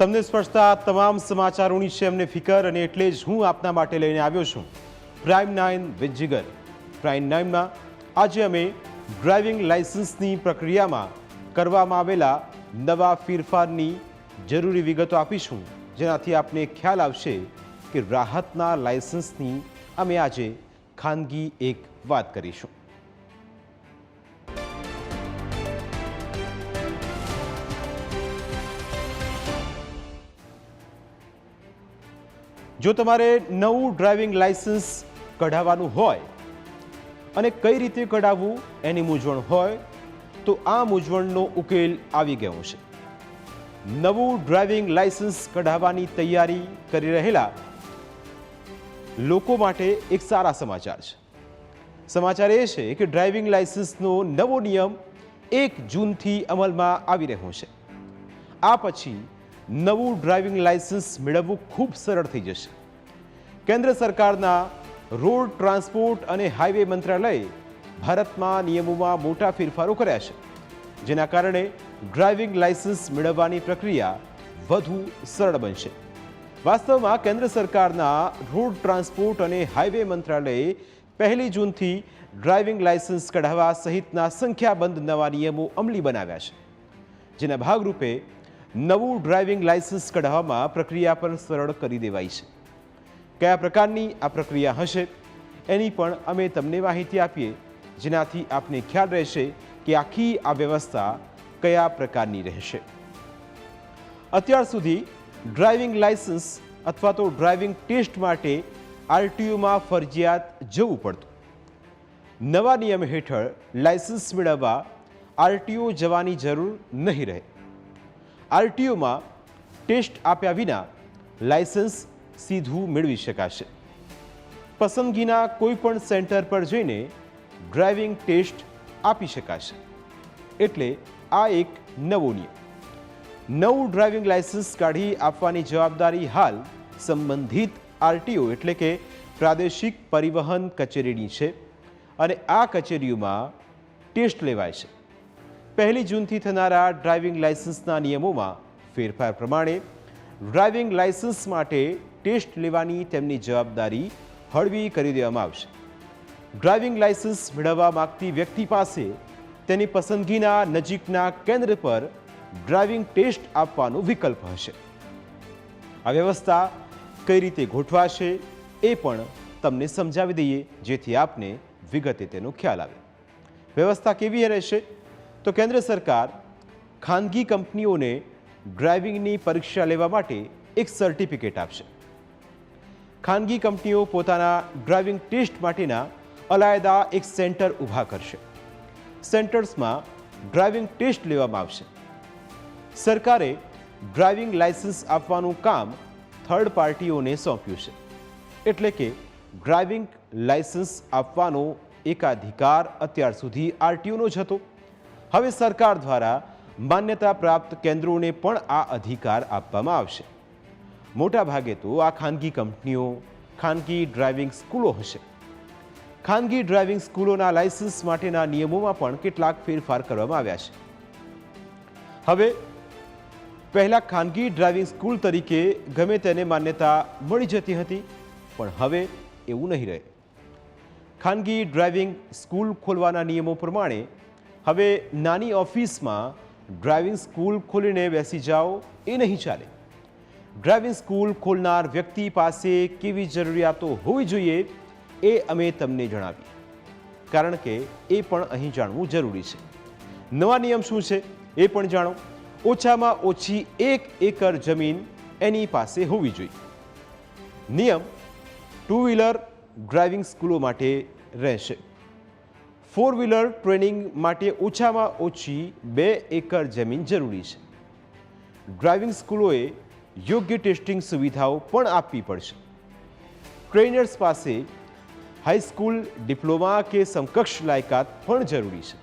તમને સ્પર્શતા તમામ સમાચારોની છે અમને ફિકર અને એટલે જ હું આપના માટે લઈને આવ્યો છું પ્રાઇમ 9 વિથ જીગર. પ્રાઇમ 9માં આજે અમે ડ્રાઇવિંગ લાયસન્સની પ્રક્રિયામાં કરવામાં આવેલા નવા ફેરફારની જરૂરી વિગતો આપીશું, જેનાથી આપને ખ્યાલ આવશે કે રાહતના લાયસન્સની અમે આજે ખાનગી એક વાત કરીશું. જો તમારે નવું ડ્રાઇવિંગ લાયસન્સ કઢાવવાનું હોય અને કઈ રીતે કઢાવવું એની મૂંઝવણ હોય તો આ મૂંઝવણનો ઉકેલ આવી ગયો છે. નવું ડ્રાઇવિંગ લાયસન્સ કઢાવવાની તૈયારી કરી રહેલા લોકો માટે એક સારા સમાચાર છે. સમાચાર એ છે કે ડ્રાઇવિંગ લાયસન્સનો નવો નિયમ 1 જૂનથી અમલમાં આવી રહ્યો છે. આ પછી નવું ડ્રાઇવિંગ લાયસન્સ મેળવવું ખૂબ સરળ થઈ જશે. કેન્દ્ર સરકારના રોડ ટ્રાન્સપોર્ટ અને હાઈવે મંત્રાલયે ભારતમાં નિયમોમાં મોટા ફેરફારો કર્યા છે, જેના કારણે ડ્રાઇવિંગ લાયસન્સ મેળવવાની પ્રક્રિયા વધુ સરળ બનશે. વાસ્તવમાં કેન્દ્ર સરકારના રોડ ટ્રાન્સપોર્ટ અને હાઈવે મંત્રાલયે 1 જૂનથી ડ્રાઇવિંગ લાયસન્સ કઢાવવા સહિતના સંખ્યાબંધ નવા નિયમો અમલી બનાવ્યા છે, જેના ભાગરૂપે નવું ડ્રાઇવિંગ લાયસન્સ કઢાવવામાં પ્રક્રિયા પણ સરળ કરી દેવાઈ છે. કયા પ્રકારની આ પ્રક્રિયા હશે એની પણ અમે તમને માહિતી આપીએ, જેનાથી આપને ખ્યાલ રહેશે કે આખી આ વ્યવસ્થા કયા પ્રકારની રહેશે. અત્યાર સુધી ડ્રાઇવિંગ લાયસન્સ અથવા તો ડ્રાઇવિંગ ટેસ્ટ માટે આરટીઓમાં ફરજિયાત જવું પડતું. નવા નિયમ હેઠળ લાયસન્સ મેળવવા આરટીઓ જવાની જરૂર નહીં રહે. આરટીઓમાં ટેસ્ટ આપ્યા વિના લાયસન્સ સીધું મેળવી શકાશે. પસંદગીના કોઈપણ સેન્ટર પર જઈને ડ્રાઇવિંગ ટેસ્ટ આપી શકાશે. એટલે આ એક નવો નિયમ. નવું ડ્રાઇવિંગ લાયસન્સ કાઢી આપવાની જવાબદારી હાલ સંબંધિત આરટીઓ એટલે કે પ્રાદેશિક પરિવહન કચેરીની છે અને આ કચેરીઓમાં ટેસ્ટ લેવાય છે. 1 જૂનથી થનારા ડ્રાઇવિંગ લાયસન્સના નિયમોમાં ફેરફાર પ્રમાણે ડ્રાઇવિંગ લાયસન્સ માટે ટેસ્ટ લેવાની તેમની જવાબદારી હળવી કરી દેવામાં આવશે. ડ્રાઇવિંગ લાયસન્સ મેળવવા માંગતી વ્યક્તિ પાસે તેની પસંદગીના નજીકના કેન્દ્ર પર ડ્રાઇવિંગ ટેસ્ટ આપવાનો વિકલ્પ હશે. આ વ્યવસ્થા કઈ રીતે ગોઠવાશે એ પણ તમને સમજાવી દઈએ, જેથી આપને વિગતે તેનો ખ્યાલ આવે. વ્યવસ્થા કેવી રહેશે તો કેન્દ્ર સરકાર ખાનગી કંપનીઓને ડ્રાઇવિંગની પરીક્ષા લેવા માટે એક સર્ટિફિકેટ આપશે. ખાનગી કંપનીઓ પોતાના ડ્રાઇવિંગ ટેસ્ટ માટેના અલાયદા એક સેન્ટર ઊભા કરશે. સેન્ટર્સમાં ડ્રાઇવિંગ ટેસ્ટ લેવામાં આવશે. સરકારે ડ્રાઇવિંગ લાયસન્સ આપવાનું કામ થર્ડ પાર્ટીઓને સોંપ્યું છે, એટલે કે ડ્રાઇવિંગ લાયસન્સ આપવાનો એકાધિકાર અત્યાર સુધી આરટીઓનો જ હતો. હવે સરકાર દ્વારા માન્યતા પ્રાપ્ત કેન્દ્રોને પણ આ અધિકાર આપવામાં આવશે. મોટા ભાગે તો આ ખાનગી કંપનીઓ ખાનગી ડ્રાઇવિંગ સ્કૂલો હશે. ખાનગી ડ્રાઇવિંગ સ્કૂલોના લાયસન્સ માટેના નિયમોમાં પણ કેટલાક ફેરફાર કરવામાં આવ્યા છે. હવે પહેલાં ખાનગી ડ્રાઇવિંગ સ્કૂલ તરીકે ગમે તેને માન્યતા મળી જતી હતી, પણ હવે એવું નહીં રહે. ખાનગી ડ્રાઇવિંગ સ્કૂલ ખોલવાના નિયમો પ્રમાણે હવે નાની ઓફિસમાં ડ્રાઇવિંગ સ્કૂલ ખોલીને બેસી જાઓ એ નહીં ચાલે. ડ્રાઇવિંગ સ્કૂલ ખોલનાર વ્યક્તિ પાસે કેવી જરૂરિયાતો હોવી જોઈએ એ અમે તમને જણાવીએ, કારણ કે એ પણ અહીં જાણવું જરૂરી છે. નવા નિયમ શું છે એ પણ જાણો. ઓછામાં ઓછી 1 એકર જમીન એની પાસે હોવી જોઈએ. નિયમ 2 વ્હીલર ડ્રાઇવિંગ સ્કૂલો માટે રહેશે. 4 વ્હીલર ટ્રેનિંગ માટે ઓછામાં ઓછી 2 એકર જમીન જરૂરી છે. ડ્રાઇવિંગ સ્કૂલોએ યોગ્ય ટેસ્ટિંગ સુવિધાઓ પણ આપવી પડશે. ટ્રેનર્સ પાસે હાઈસ્કૂલ ડિપ્લોમા કે સમકક્ષ લાયકાત પણ જરૂરી છે.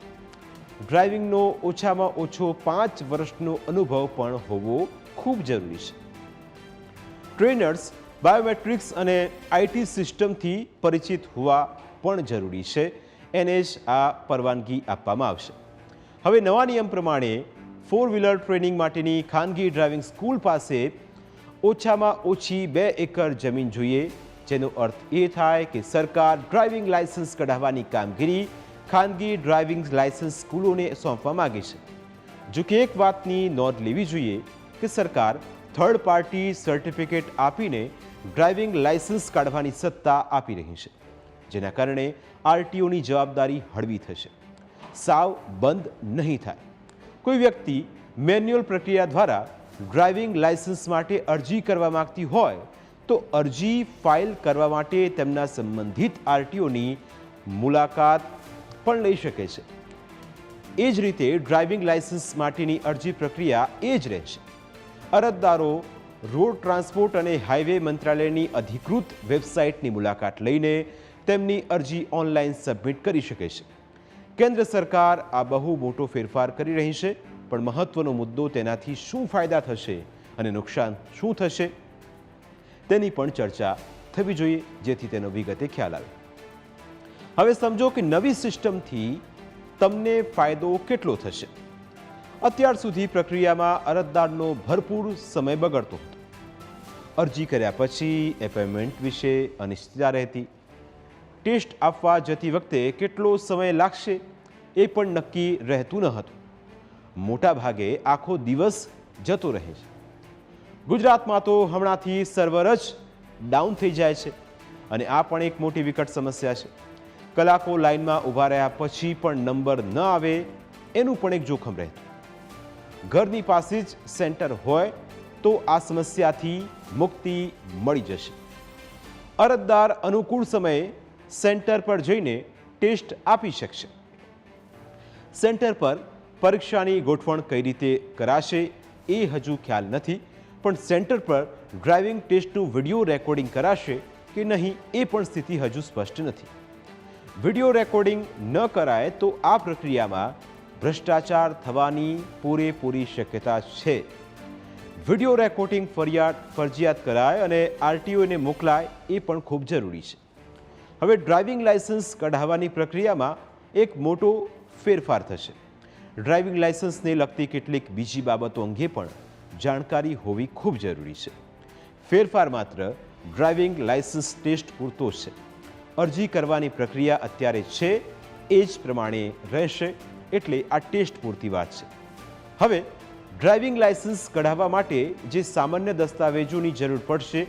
ડ્રાઇવિંગનો ઓછામાં ઓછો 5 વર્ષનો અનુભવ પણ હોવો ખૂબ જરૂરી છે. ટ્રેનર્સ બાયોમેટ્રિક્સ અને આઈટી સિસ્ટમથી પરિચિત હોવા પણ જરૂરી છે. એને જ આ પરવાનગી આપવામાં આવશે. હવે નવા નિયમ પ્રમાણે 4 વ્હીલર ટ્રેનિંગ માટેની ખાનગી ડ્રાઇવિંગ સ્કૂલ પાસે ઓછામાં ઓછી 2 એકર જમીન જોઈએ, જેનો અર્થ એ થાય કે સરકાર ડ્રાઇવિંગ લાયસન્સ કઢાવવાની કામગીરી ખાનગી ડ્રાઇવિંગ લાયસન્સ સ્કૂલોને સોંપવા માગે છે. જો કે એક વાતની નોંધ લેવી જોઈએ કે સરકાર થર્ડ પાર્ટી સર્ટિફિકેટ આપીને ડ્રાઇવિંગ લાયસન્સ કાઢવાની સત્તા આપી રહી છે, જેના કારણે આરટીઓની જવાબદારી હળવી થશે, સાવ બંધ નહીં થાય. કોઈ વ્યક્તિ મેન્યુઅલ પ્રક્રિયા દ્વારા ડ્રાઇવિંગ લાયસન્સ માટે અરજી કરવા માંગતી હોય તો અરજી ફાઇલ કરવા માટે તેમના સંબંધિત આરટીઓની મુલાકાત પણ લઈ શકે છે. એ જ રીતે ડ્રાઇવિંગ લાયસન્સ માટેની અરજી પ્રક્રિયા એ જ રહેશે. અરજદારો રોડ ટ્રાન્સપોર્ટ અને હાઇવે મંત્રાલયની અધિકૃત વેબસાઇટની મુલાકાત લઈને તેમની અરજી ઓનલાઈન સબમિટ કરી શકે છે. કેન્દ્ર સરકાર આ બહુ મોટો ફેરફાર કરી રહી છે, પણ મહત્વનો મુદ્દો તેનાથી શું ફાયદા થશે અને નુકસાન શું થશે તેની પણ ચર્ચા થવી જોઈએ, જેથી તેનો વિગતે ખ્યાલ આવે. હવે સમજો કે નવી સિસ્ટમથી તમને ફાયદો કેટલો થશે. અત્યાર સુધી પ્રક્રિયામાં અરજદારનો ભરપૂર સમય બગડતો હતો. અરજી કર્યા પછી એપોઇન્ટમેન્ટ વિશે અનિશ્ચિતતા રહેતી. ટેસ્ટ આપવા જતી વખતે કેટલો સમય લાગશે એ પણ નક્કી રહેતું ન હતું. મોટા ભાગે આખો દિવસ જતો રહે છે. ગુજરાતમાં તો હમણાંથી સર્વર જ ડાઉન થઈ જાય છે અને આ પણ એક મોટી વિકટ સમસ્યા છે. કલાકો લાઇનમાં ઊભા રહ્યા પછી પણ નંબર ન આવે એનું પણ એક જોખમ રહેતું. ઘરની પાસે જ સેન્ટર હોય તો આ સમસ્યાથી મુક્તિ મળી જશે. અરજદાર અનુકૂળ સમયે સેન્ટર પર જઈને ટેસ્ટ આપી શકશે. સેન્ટર પર પરીક્ષાની ગોઠવણ કઈ રીતે કરાશે એ હજુ ખ્યાલ નથી, પણ સેન્ટર પર ડ્રાઇવિંગ ટેસ્ટનું વિડીયો રેકોર્ડિંગ કરાશે કે નહીં એ પણ સ્થિતિ હજુ સ્પષ્ટ નથી. વિડીયો રેકોર્ડિંગ ન કરાય તો આ પ્રક્રિયામાં ભ્રષ્ટાચાર થવાની પૂરેપૂરી શક્યતા છે. વિડીયો રેકોર્ડિંગ ફરજિયાત કરાય અને આરટીઓને મોકલાય એ પણ ખૂબ જરૂરી છે. હવે ડ્રાઇવિંગ લાયસન્સ કઢાવવાની પ્રક્રિયામાં એક મોટો ફેરફાર થશે. ડ્રાઇવિંગ લાયસન્સને લગતી કેટલીક બીજી બાબતો અંગે પણ જાણકારી હોવી ખૂબ જરૂરી છે. ફેરફાર માત્ર ડ્રાઇવિંગ લાયસન્સ ટેસ્ટ પૂરતો છે. અરજી કરવાની પ્રક્રિયા અત્યારે છે એ જ પ્રમાણે રહેશે, એટલે આ ટેસ્ટ પૂરતી વાત છે. હવે ડ્રાઇવિંગ લાયસન્સ કઢાવવા માટે જે સામાન્ય દસ્તાવેજોની જરૂર પડશે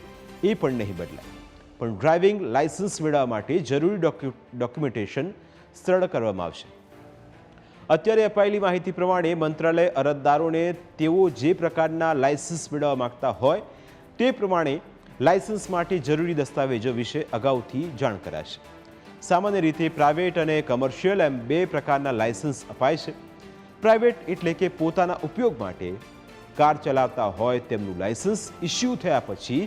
એ પણ નહીં બદલાય, પણ ડ્રાઇવિંગ લાયસન્સ મેળવવા માટે જરૂરી ડોક્યુમેન્ટેશન સરળ કરવામાં આવશે. અત્યારે અપાયેલી માહિતી પ્રમાણે મંત્રાલય અરજદારોને તેઓ જે પ્રકારના લાયસન્સ મેળવવા માંગતા હોય તે પ્રમાણે લાયસન્સ માટે જરૂરી દસ્તાવેજો વિશે અગાઉથી જાણ કરાશે. સામાન્ય રીતે પ્રાઇવેટ અને કમર્શિયલ એમ 2 પ્રકારના લાયસન્સ અપાય છે. પ્રાઇવેટ એટલે કે પોતાના ઉપયોગ માટે કાર ચલાવતા હોય તેમનું લાયસન્સ ઇસ્યુ થયા પછી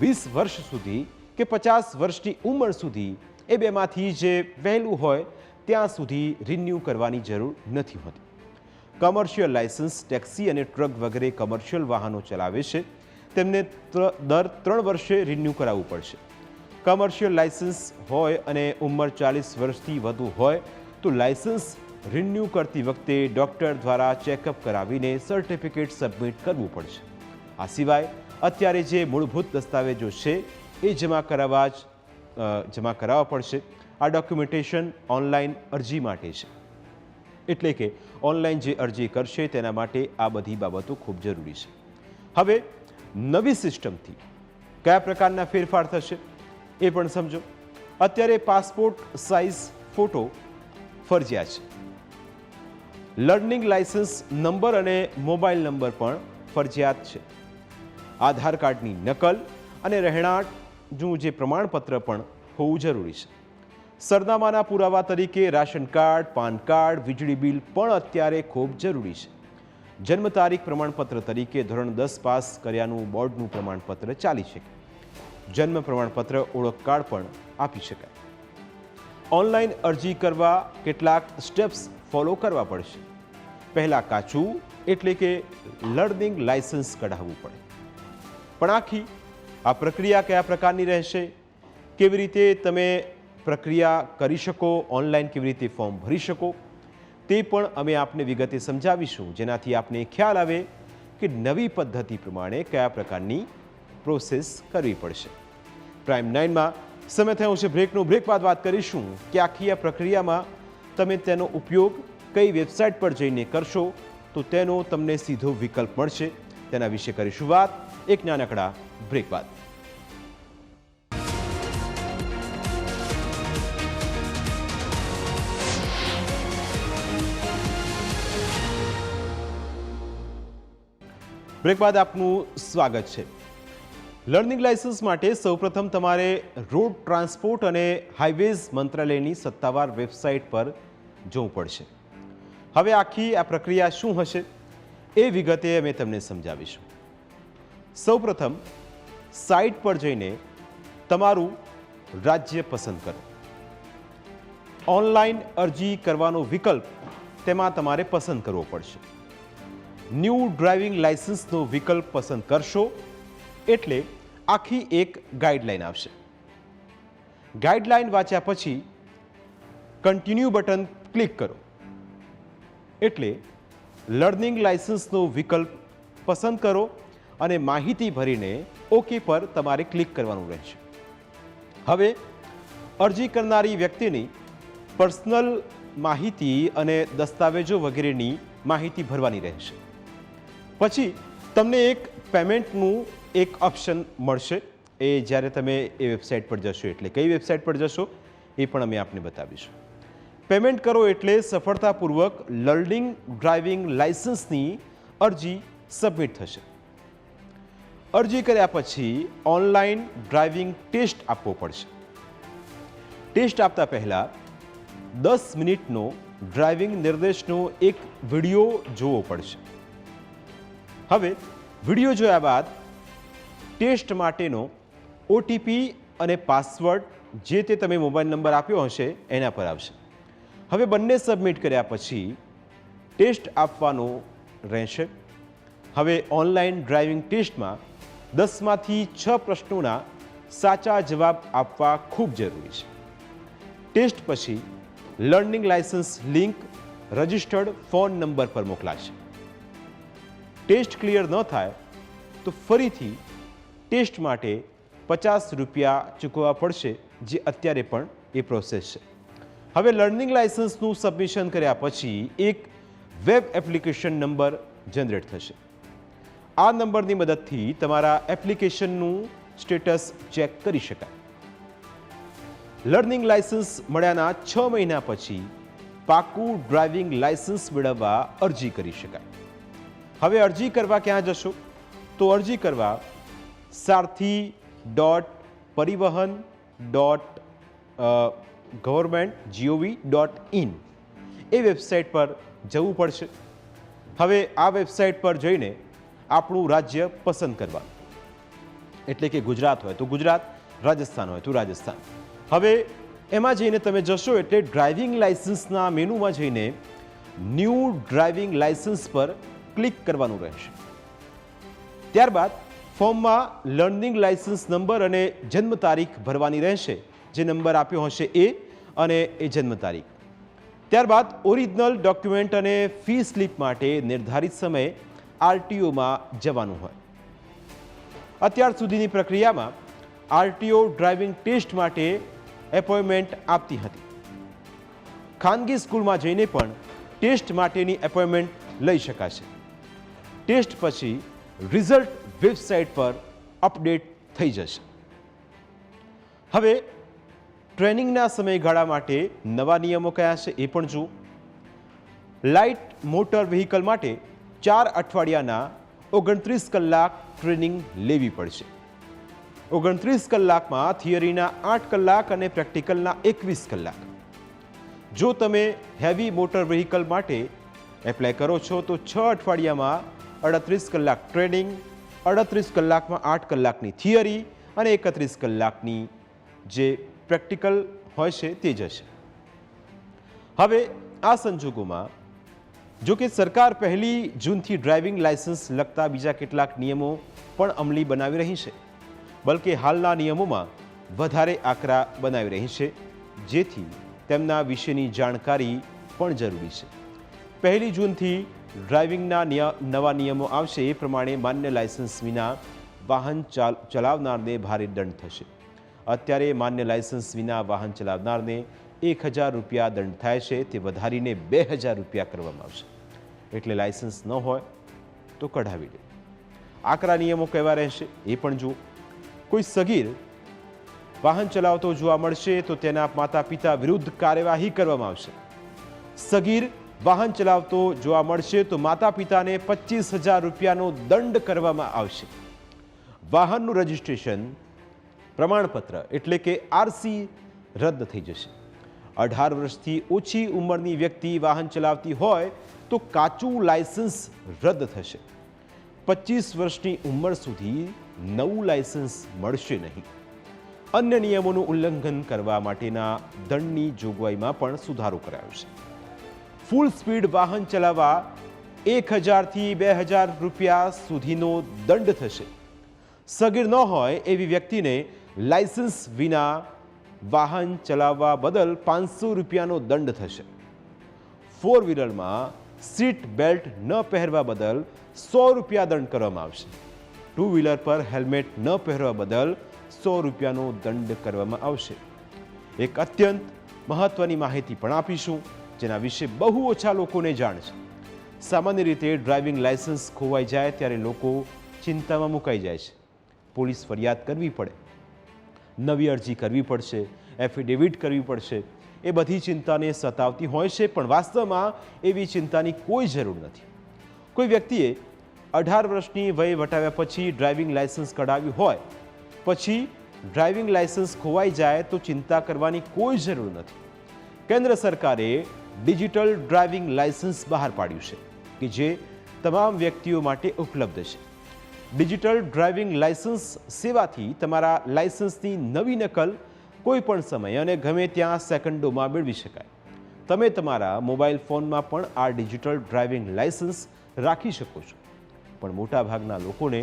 20 વર્ષ સુધી કે 50 વર્ષની ઉંમર સુધી એ બેમાંથી જે વહેલું હોય ત્યાં સુધી રિન્યૂ કરવાની જરૂર નથી હોતી. કમર્શિયલ લાયસન્સ ટેક્સી અને ટ્રક વગેરે કમર્શિયલ વાહનો ચલાવે છે તેમને દર 3 વર્ષે રિન્યૂ કરાવવું પડશે. કમર્શિયલ લાયસન્સ હોય અને ઉંમર 40 વર્ષથી વધુ હોય તો લાયસન્સ રિન્યૂ કરતી વખતે ડૉક્ટર દ્વારા ચેકઅપ કરાવીને સર્ટિફિકેટ સબમિટ કરવું પડશે. આ સિવાય અત્યારે જે મૂળભૂત દસ્તાવેજો છે એ જમા કરાવવા પડશે. આ ડોક્યુમેન્ટેશન ઓનલાઈન અરજી માટે છે, એટલે કે ઓનલાઈન જે અરજી કરશે તેના માટે આ બધી બાબતો ખૂબ જરૂરી છે. હવે નવી સિસ્ટમથી કયા પ્રકારના ફેરફાર થશે એ પણ સમજો. અત્યારે પાસપોર્ટ સાઇઝ ફોટો ફરજિયાત છે. લર્નિંગ લાયસન્સ નંબર અને મોબાઈલ નંબર પણ ફરજિયાત છે. આધાર કાર્ડની નકલ અને રહેણાંકનું જે પ્રમાણપત્ર પણ હોવું જરૂરી છે. સરનામાના પુરાવા તરીકે રાશન કાર્ડ, પાન કાર્ડ, વીજળી બિલ પણ અત્યારે ખૂબ જરૂરી છે. જન્મ તારીખ પ્રમાણપત્ર તરીકે ધોરણ 10 પાસ કર્યાનું બોર્ડનું પ્રમાણપત્ર ચાલી શકે. જન્મ પ્રમાણપત્ર, ઓળખ કાર્ડ પણ આપી શકાય. ઓનલાઈન અરજી કરવા કેટલાક સ્ટેપ્સ ફોલો કરવા પડશે. પહેલાં કાચું એટલે કે લર્નિંગ લાયસન્સ કઢાવવું પડે. પણ આખી આ પ્રક્રિયા કયા પ્રકારની રહેશે, કેવી રીતે તમે પ્રક્રિયા કરી શકો, ઓનલાઈન કેવી રીતે ફોર્મ ભરી શકો, તે પણ અમે આપને વિગતે સમજાવીશું, જેનાથી આપને ખ્યાલ આવે કે નવી પદ્ધતિ પ્રમાણે કયા પ્રકારની પ્રોસેસ કરવી પડશે. પ્રાઇમ 9માં સમય થયો છે બ્રેકનો. બ્રેક બાદ વાત કરીશું કે આખી આ પ્રક્રિયામાં તમે તેનો ઉપયોગ કઈ વેબસાઇટ પર જઈને કરશો તો તેનો તમને સીધો વિકલ્પ મળશે. તેના વિશે કરીશું વાત એક નાનકડા બ્રેક બાદ. બ્રેક બાદ આપનું સ્વાગત છે. લર્નિંગ લાયસન્સ માટે સૌપ્રથમ તમારે રોડ ટ્રાન્સપોર્ટ અને હાઈવેઝ મંત્રાલયની સત્તાવાર વેબસાઇટ પર જવું પડશે. હવે આખી આ પ્રક્રિયા શું હશે એ વિગતે અમે તમને સમજાવીશું. સૌપ્રથમ સાઇટ પર જઈને તમારું રાજ્ય પસંદ કરો. ઓનલાઈન અરજી કરવાનો વિકલ્પ તેમાં તમારે પસંદ કરવો પડશે. ન્યૂ ડ્રાઇવિંગ લાયસન્સનો વિકલ્પ પસંદ કરશો એટલે આખી એક ગાઈડલાઈન આવશે. ગાઈડલાઈન વાંચ્યા પછી કન્ટિન્યુ બટન ક્લિક કરો એટલે લર્નિંગ લાયસન્સનો વિકલ્પ પસંદ કરો અને માહિતી ભરીને ઓકે પર તમારે ક્લિક કરવાનું રહેશે. હવે અરજી કરનારી વ્યક્તિની પર્સનલ માહિતી અને દસ્તાવેજો વગેરેની માહિતી ભરવાની રહેશે. પછી તમને એક પેમેન્ટનું એક ઓપ્શન મળશે. એ જ્યારે તમે એ વેબસાઇટ પર જશો એટલે કઈ વેબસાઇટ પર જશો એ પણ અમે આપને બતાવીશું. પેમેન્ટ કરો એટલે સફળતાપૂર્વક લર્નિંગ ડ્રાઇવિંગ લાયસન્સની અરજી સબમિટ થશે. અરજી કર્યા પછી ઓનલાઈન ડ્રાઇવિંગ ટેસ્ટ આપવો પડશે. ટેસ્ટ આપતા પહેલાં 10 મિનિટનો ડ્રાઇવિંગ નિર્દેશનો એક વિડીયો જોવો પડશે. હવે વિડીયો જોયા બાદ ટેસ્ટ માટેનો ઓટીપી અને પાસવર્ડ જે તે તમે મોબાઈલ નંબર આપ્યો હશે એના પર આવશે. હવે બંને સબમિટ કર્યા પછી ટેસ્ટ આપવાનો રહેશે. હવે ઓનલાઈન ડ્રાઇવિંગ ટેસ્ટમાં 10માંથી 6 પ્રશ્નોના સાચા જવાબ આપવા ખૂબ જરૂરી છે. ટેસ્ટ પછી learning licence link registered phone number પર મોકલાશે. ટેસ્ટ ક્લિયર ન થાય તો ફરીથી ટેસ્ટ માટે 50 રૂપિયા ચૂકવવા પડશે, જે અત્યારે પણ એ પ્રોસેસ છે. હવે લર્નિંગ લાયસન્સનું સબમિશન કર્યા પછી એક વેબ એપ્લિકેશન નંબર જનરેટ થશે. આ નંબરની મદદથી તમારા એપ્લિકેશનનું સ્ટેટસ ચેક કરી શકાય. લર્નિંગ લાયસન્સ મળ્યાના 6 મહિના પછી પાકું ડ્રાઇવિંગ લાયસન્સ મેળવવા અરજી કરી શકાય. હવે અરજી કરવા ક્યાં જશો તો અરજી કરવા sarthi.parivahan.government.gov.in એ વેબસાઇટ પર જવું પડશે. હવે આ વેબસાઇટ પર જઈને આપણું રાજ્ય પસંદ કરવાનું, એટલે કે ગુજરાત હોય તો ગુજરાત, રાજસ્થાન હોય તો રાજસ્થાન. હવે એમાં જઈને તમે જશો એટલે ડ્રાઇવિંગ લાયસન્સના મેનુમાં જઈને ન્યૂ ડ્રાઇવિંગ લાયસન્સ પર ક્લિક કરવાનું રહેશે. ત્યારબાદ ફોર્મમાં લર્નિંગ લાયસન્સ નંબર અને જન્મ તારીખ ભરવાની રહેશે. જે નંબર આપ્યો હશે એ અને એ જન્મ તારીખ. ત્યારબાદ ઓરિજિનલ ડોક્યુમેન્ટ અને ફી સ્લીપ માટે નિર્ધારિત સમયે આરટીઓમાં જવાનું હોય. અત્યાર સુધીની પ્રક્રિયામાં આરટીઓ ડ્રાઇવિંગ ટેસ્ટ માટે એપોઇન્ટમેન્ટ આપતી હતી. ખાનગી સ્કૂલમાં જઈને પણ ટેસ્ટ માટેની એપોઇન્ટમેન્ટ લઈ શકાશે. ટેસ્ટ પછી રિઝલ્ટ વેબસાઇટ પર અપડેટ થઈ જશે. હવે ટ્રેનિંગના સમયગાળા માટે નવા નિયમો કયા છે એ પણ જુઓ. લાઇટ મોટર વ્હીકલ માટે 4 અઠવાડિયાના 29 કલાક ટ્રેનિંગ લેવી પડશે. 29 કલાકમાં થિયરીના 8 કલાક અને પ્રેક્ટિકલના 21 કલાક. જો તમે હેવી મોટર વ્હીકલ માટે એપ્લાય કરો છો તો 6 અઠવાડિયામાં 38 કલાક ટ્રેનિંગ, 38 કલાકમાં 8 કલાકની થિયરી અને 31 કલાકની જે પ્રેક્ટિકલ હોય છે તે જશે. હવે આ સંજોગોમાં જો કે સરકાર 1 જૂનથી ડ્રાઇવિંગ લાયસન્સ લગતા બીજા કેટલાક નિયમો પણ અમલી બનાવી રહી છે, બલકે હાલના નિયમોમાં વધારે આકરા બનાવી રહી છે, જેથી તેમના વિશેની જાણકારી પણ જરૂરી છે. 1 જૂનથી ડ્રાઇવિંગના નવા નિયમો આવશે. એ પ્રમાણે માન્ય લાયસન્સ વિના વાહન ચલાવનારને ભારે દંડ થશે. અત્યારે માન્ય લાયસન્સ વિના વાહન ચલાવનારને 1,000 રૂપિયા દંડ થાય છે, તે વધારીને 2,000 રૂપિયા કરવામાં આવશે. એટલે લાયસન્સ ન હોય તો કઢાવી લે. આકરા નિયમો કેવા રહેશે એ પણ જુઓ. કોઈ સગીર વાહન ચલાવતો જોવા મળશે તો તેના માતા પિતા વિરુદ્ધ કાર્યવાહી કરવામાં આવશે. સગીર વાહન ચલાવતો જોવા મળશે તો માતા પિતાને 25,000 રૂપિયાનો દંડ કરવામાં આવશે. વાહનનું રજિસ્ટ્રેશન પ્રમાણપત્ર એટલે કે આરસી રદ થઈ જશે. 18 વર્ષથી ઓછી ઉંમરની વ્યક્તિ વાહન ચલાવતી હોય તો કાચું લાયસન્સ રદ થશે. 25 વર્ષની ઉંમર સુધી નવું લાયસન્સ મળશે નહીં. અન્ય નિયમોનું ઉલ્લંઘન કરવા માટેના દંડની જોગવાઈમાં પણ સુધારો કરાયો છે. ફૂલ સ્પીડ વાહન ચલાવવા 1,000 થી 2,000 રૂપિયા સુધીનો દંડ થશે. સગીર ન હોય એવી વ્યક્તિને લાયસન્સ વિના વાહન ચલાવવા બદલ 500 રૂપિયાનો દંડ થશે. 4 વ્હીલરમાં સીટ બેલ્ટ ન પહેરવા બદલ 100 રૂપિયા દંડ કરવામાં આવશે. 2 વ્હીલર પર હેલ્મેટ ન પહેરવા બદલ 100 રૂપિયાનો દંડ કરવામાં આવશે. એક અત્યંત મહત્વની માહિતી પણ આપીશું જેના વિશે બહુ ઓછા લોકોને જાણ છે. સામાન્ય રીતે ડ્રાઇવિંગ લાયસન્સ ખોવાઈ જાય ત્યારે લોકો ચિંતામાં મુકાઈ જાય છે. પોલીસ ફરિયાદ કરવી પડે, નવી અરજી કરવી પડશે, એફિડેવિટ કરવી પડશે. એ બધી ચિંતાને સતાવતી હોય છે, પણ વાસ્તવમાં એવી ચિંતાની કોઈ જરૂર નથી. કોઈ વ્યક્તિએ 18 વર્ષની વય વટાવ્યા પછી ડ્રાઇવિંગ લાયસન્સ કઢાવ્યું હોય, પછી ડ્રાઇવિંગ લાયસન્સ ખોવાઈ જાય તો ચિંતા કરવાની કોઈ જરૂર નથી. કેન્દ્ર સરકારે ડિજિટલ ડ્રાઇવિંગ લાયસન્સ બહાર પાડ્યું છે કે જે તમામ વ્યક્તિઓ માટે ઉપલબ્ધ છે. ડિજિટલ ડ્રાઇવિંગ લાયસન્સ સેવાથી તમારા લાયસન્સની નવી નકલ કોઈ પણ સમયે અને ગમે ત્યાં સેકન્ડોમાં મેળવી શકાય. તમે તમારા મોબાઈલ ફોનમાં પણ આ ડિજિટલ ડ્રાઇવિંગ લાયસન્સ રાખી શકો છો. પણ મોટાભાગના લોકોને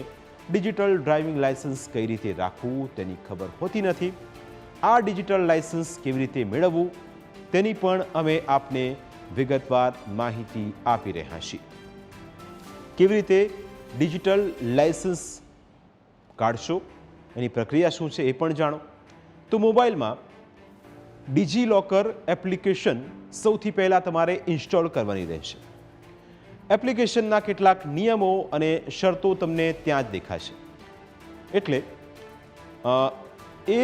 ડિજિટલ ડ્રાઇવિંગ લાયસન્સ કઈ રીતે રાખવું તેની ખબર હોતી નથી. આ ડિજિટલ લાયસન્સ કેવી રીતે મેળવવું તેની પણ અમે આપને વિગતવાર માહિતી આપી રહ્યા છીએ. કેવી રીતે ડિજિટલ લાયસન્સ કાઢશો, એની પ્રક્રિયા શું છે એ પણ જાણો. તો મોબાઈલમાં ડિજીલોકર એપ્લિકેશન સૌથી પહેલાં તમારે ઇન્સ્ટોલ કરવાની રહેશે. એપ્લિકેશનના કેટલાક નિયમો અને શરતો તમને ત્યાં જ દેખાશે. એટલે એ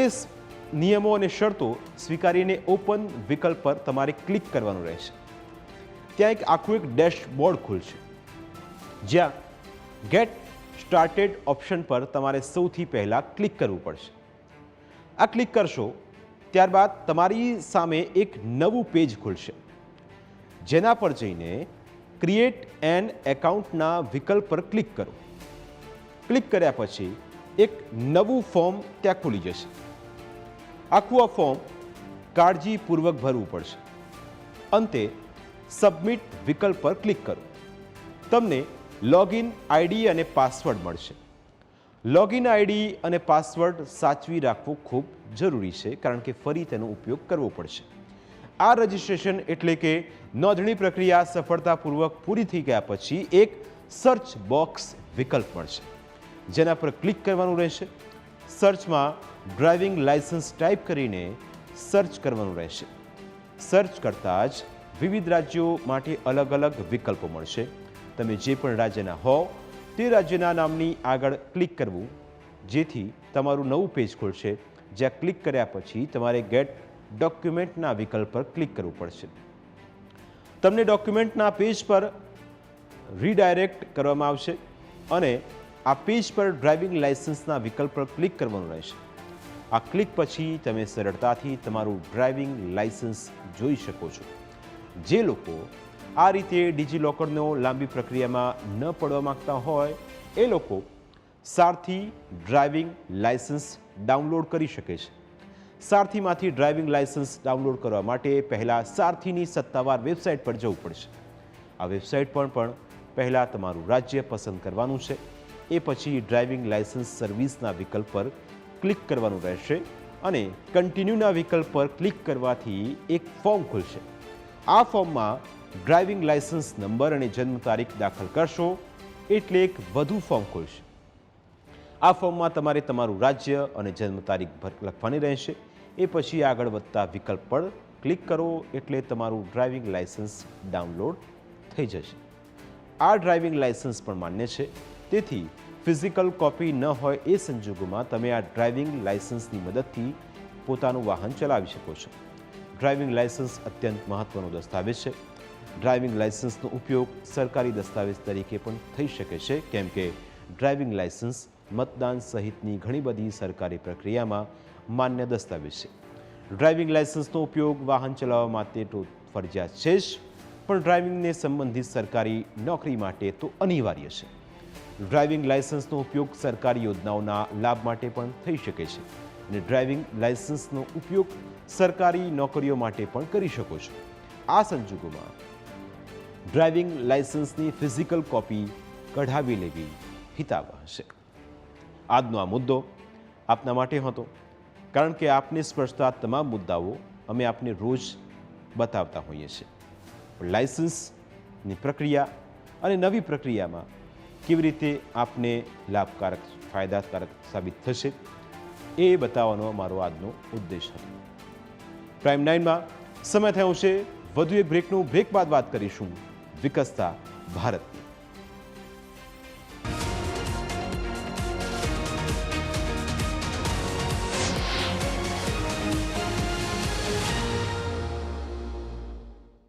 નિયમો અને શરતો સ્વીકારીને ઓપન વિકલ્પ પર તમારે ક્લિક કરવાનું રહેશે. ત્યાં આખું એક ડેશબોર્ડ ખુલશે જ્યાં ગેટ સ્ટાર્ટેડ ઓપ્શન પર તમારે સૌથી પહેલાં ક્લિક કરવું પડશે. આ ક્લિક કરશો ત્યારબાદ તમારી સામે એક નવું પેજ ખુલશે જેના પર જઈને ક્રિએટ એન એકાઉન્ટના વિકલ્પ પર ક્લિક કરો. ક્લિક કર્યા પછી એક નવું ફોર્મ ત્યાં ખુલી જશે. આખું આ ફોર્મ કાળજીપૂર્વક ભરવું પડશે. અંતે સબમિટ વિકલ્પ પર ક્લિક કરો. તમને લોગિન આઈડી અને પાસવર્ડ મળશે. લોગિન આઈડી અને પાસવર્ડ સાચવી રાખવો ખૂબ જરૂરી છે કારણ કે ફરી તેનો ઉપયોગ કરવો પડશે. આ રજિસ્ટ્રેશન એટલે કે નોંધણી પ્રક્રિયા સફળતાપૂર્વક પૂરી થઈ ગયા પછી એક સર્ચ બોક્સ વિકલ્પ મળશે જેના પર ક્લિક કરવાનું રહેશે. સર્ચમાં ડ્રાઇવિંગ લાયસન્સ ટાઈપ કરીને સર્ચ કરવાનું રહેશે. સર્ચ કરતાં જ વિવિધ રાજ્યો માટે અલગ અલગ વિકલ્પો મળશે. તમે જે પણ રાજ્યના હો તે રાજ્યના નામની આગળ ક્લિક કરવું જેથી તમારું નવું પેજ ખોલશે જ્યાં ક્લિક કર્યા પછી તમારે ગેટ ડોક્યુમેન્ટના વિકલ્પ પર ક્લિક કરવું પડશે. તમને ડોક્યુમેન્ટના પેજ પર રીડાયરેક્ટ કરવામાં આવશે અને આ પેજ પર ડ્રાઇવિંગ લાયસન્સના વિકલ્પ પર ક્લિક કરવાનું રહેશે. આ ક્લિક પછી તમે સરળતાથી તમારું ડ્રાઇવિંગ લાયસન્સ જોઈ શકો છો. જે લોકો આ રીતે ડિજીલોકરનો લાંબી પ્રક્રિયામાં ન પડવા માંગતા હોય એ લોકો સારથી ડ્રાઇવિંગ લાયસન્સ ડાઉનલોડ કરી શકે છે. સારથીમાંથી ડ્રાઇવિંગ લાયસન્સ ડાઉનલોડ કરવા માટે પહેલાં સારથીની સત્તાવાર વેબસાઇટ પર જવું પડશે. આ વેબસાઇટ પર પણ પહેલાં તમારું રાજ્ય પસંદ કરવાનું છે. એ પછી ડ્રાઇવિંગ લાયસન્સ સર્વિસના વિકલ્પ પર ક્લિક કરવાનું રહેશે અને કન્ટિન્યુના વિકલ્પ પર ક્લિક કરવાથી એક ફોર્મ ખુલશે. આ ફોર્મમાં ડ્રાઇવિંગ લાયસન્સ નંબર અને જન્મ તારીખ દાખલ કરશો એટલે એક વધુ ફોર્મ ખુલશે. આ ફોર્મમાં તમારે તમારું રાજ્ય અને જન્મ તારીખ લખવાની રહેશે. એ પછી આગળ વધતા વિકલ્પ પર ક્લિક કરો એટલે તમારું ડ્રાઇવિંગ લાયસન્સ ડાઉનલોડ થઈ જશે. આ ડ્રાઇવિંગ લાયસન્સ પણ માન્ય છે, તેથી ફિઝિકલ કોપી ન હોય એ સંજોગોમાં તમે આ ડ્રાઇવિંગ લાયસન્સની મદદથી પોતાનું વાહન ચલાવી શકો છો. ડ્રાઇવિંગ લાયસન્સ અત્યંત મહત્વનો દસ્તાવેજ છે. ડ્રાઇવિંગ લાયસન્સનો ઉપયોગ સરકારી દસ્તાવેજ તરીકે પણ થઈ શકે છે, કેમ કે ડ્રાઇવિંગ લાયસન્સ મતદાન સહિતની ઘણી બધી સરકારી પ્રક્રિયામાં માન્ય દસ્તાવેજ છે. ડ્રાઇવિંગ લાયસન્સનો ઉપયોગ વાહન ચલાવવા માટે તો ફરજિયાત છે જ, પણ ડ્રાઇવિંગને સંબંધિત સરકારી નોકરી માટે તો અનિવાર્ય છે. ડ્રાઇવિંગ લાયસન્સનો ઉપયોગ સરકારી યોજનાઓના લાભ માટે પણ થઈ શકે છે અને ડ્રાઇવિંગ લાયસન્સનો ઉપયોગ સરકારી નોકરીઓ માટે પણ કરી શકો છો. આ સંજોગોમાં ડ્રાઇવિંગ લાયસન્સની ફિઝિકલ કોપી કઢાવી લેવી હિતાવહ છે. આજનો આ મુદ્દો આપના માટે હતો, કારણ કે આપને સ્પર્શતા તમામ મુદ્દાઓ અમે આપને રોજ બતાવતા હોઈએ છીએ. લાયસન્સની પ્રક્રિયા અને નવી પ્રક્રિયામાં કેવી રીતે આપને લાભકારક ફાયદાકારક સાબિત થશે એ બતાવવાનો અમારો આજનો ઉદ્દેશ હતો. પ્રાઇમ 9માં સમય થયો છે વધુ એક બ્રેકનું. બ્રેક બાદ વાત કરીશું વિકસતા ભારતની.